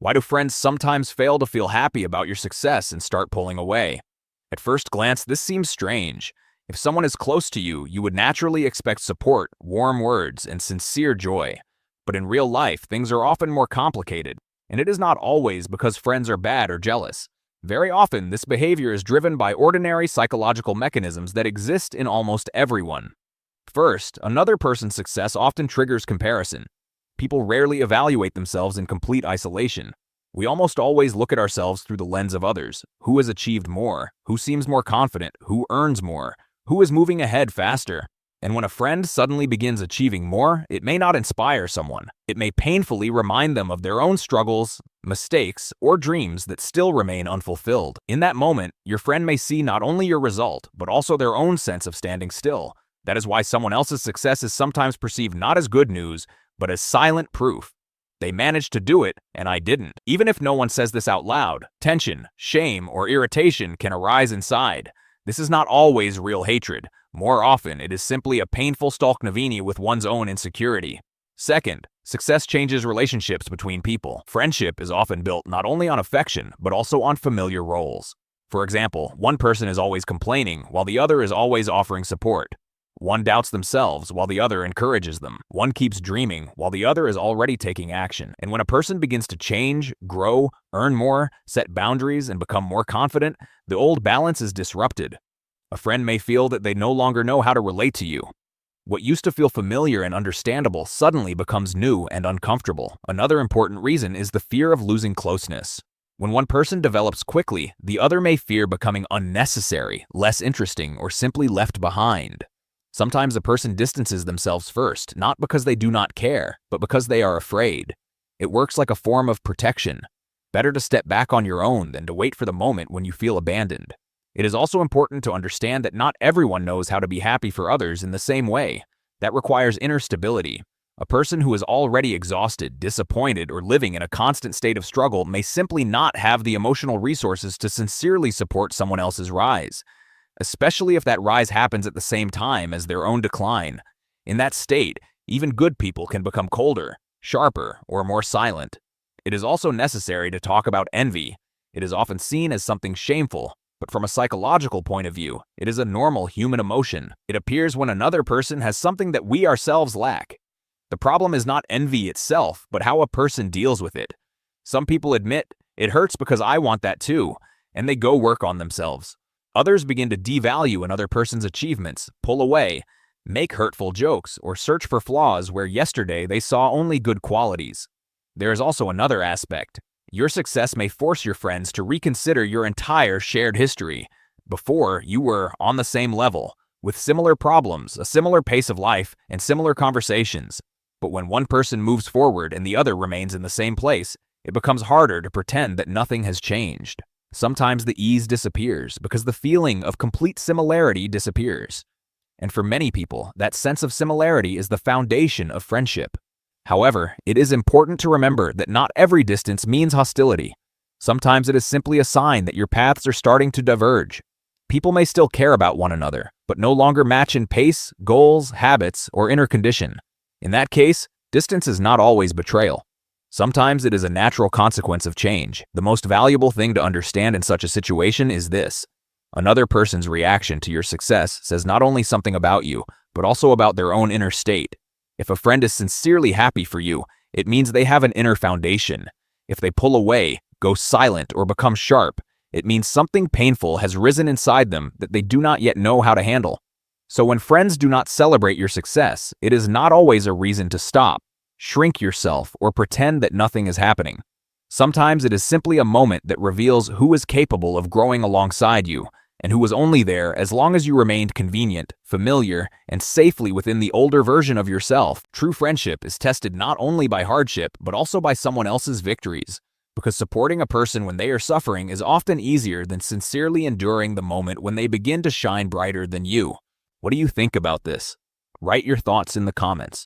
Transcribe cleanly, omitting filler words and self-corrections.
Why do friends sometimes fail to feel happy about your success and start pulling away? At first glance, this seems strange. If someone is close to you, you would naturally expect support, warm words, and sincere joy. But in real life, things are often more complicated, and it is not always because friends are bad or jealous. Very often, this behavior is driven by ordinary psychological mechanisms that exist in almost everyone. First, another person's success often triggers comparison. People rarely evaluate themselves in complete isolation. We almost always look at ourselves through the lens of others. Who has achieved more? Who seems more confident? Who earns more? Who is moving ahead faster? And when a friend suddenly begins achieving more, it may not inspire someone. It may painfully remind them of their own struggles, mistakes, or dreams that still remain unfulfilled. In that moment, your friend may see not only your result, but also their own sense of standing still. That is why someone else's success is sometimes perceived not as good news, but as silent proof. They managed to do it, and I didn't. Even if no one says this out loud, tension, shame, or irritation can arise inside. This is not always real hatred. More often, it is simply a painful stalknovenia with one's own insecurity. Second, success changes relationships between people. Friendship is often built not only on affection, but also on familiar roles. For example, one person is always complaining, while the other is always offering support. One doubts themselves while the other encourages them. One keeps dreaming while the other is already taking action. And when a person begins to change, grow, earn more, set boundaries, and become more confident, the old balance is disrupted. A friend may feel that they no longer know how to relate to you. What used to feel familiar and understandable suddenly becomes new and uncomfortable. Another important reason is the fear of losing closeness. When one person develops quickly, the other may fear becoming unnecessary, less interesting, or simply left behind. Sometimes a person distances themselves first, not because they do not care, but because they are afraid. It works like a form of protection. Better to step back on your own than to wait for the moment when you feel abandoned. It is also important to understand that not everyone knows how to be happy for others in the same way. That requires inner stability. A person who is already exhausted, disappointed, or living in a constant state of struggle may simply not have the emotional resources to sincerely support someone else's rise, especially if that rise happens at the same time as their own decline. In that state, even good people can become colder, sharper, or more silent. It is also necessary to talk about envy. It is often seen as something shameful, but from a psychological point of view, it is a normal human emotion. It appears when another person has something that we ourselves lack. The problem is not envy itself, but how a person deals with it. Some people admit, it hurts because I want that too, and they go work on themselves. Others begin to devalue another person's achievements, pull away, make hurtful jokes, or search for flaws where yesterday they saw only good qualities. There is also another aspect. Your success may force your friends to reconsider your entire shared history. Before, you were on the same level, with similar problems, a similar pace of life, and similar conversations. But when one person moves forward and the other remains in the same place, it becomes harder to pretend that nothing has changed. Sometimes the ease disappears because the feeling of complete similarity disappears. And for many people, that sense of similarity is the foundation of friendship. However, it is important to remember that not every distance means hostility. Sometimes it is simply a sign that your paths are starting to diverge. People may still care about one another, but no longer match in pace, goals, habits, or inner condition. In that case, distance is not always betrayal. Sometimes it is a natural consequence of change. The most valuable thing to understand in such a situation is this. Another person's reaction to your success says not only something about you, but also about their own inner state. If a friend is sincerely happy for you, it means they have an inner foundation. If they pull away, go silent, or become sharp, it means something painful has risen inside them that they do not yet know how to handle. So when friends do not celebrate your success, it is not always a reason to stop, shrink yourself, or pretend that nothing is happening. Sometimes it is simply a moment that reveals who is capable of growing alongside you, and who was only there as long as you remained convenient, familiar, and safely within the older version of yourself. True friendship is tested not only by hardship, but also by someone else's victories, because supporting a person when they are suffering is often easier than sincerely enduring the moment when they begin to shine brighter than you. What do you think about this? Write your thoughts in the comments.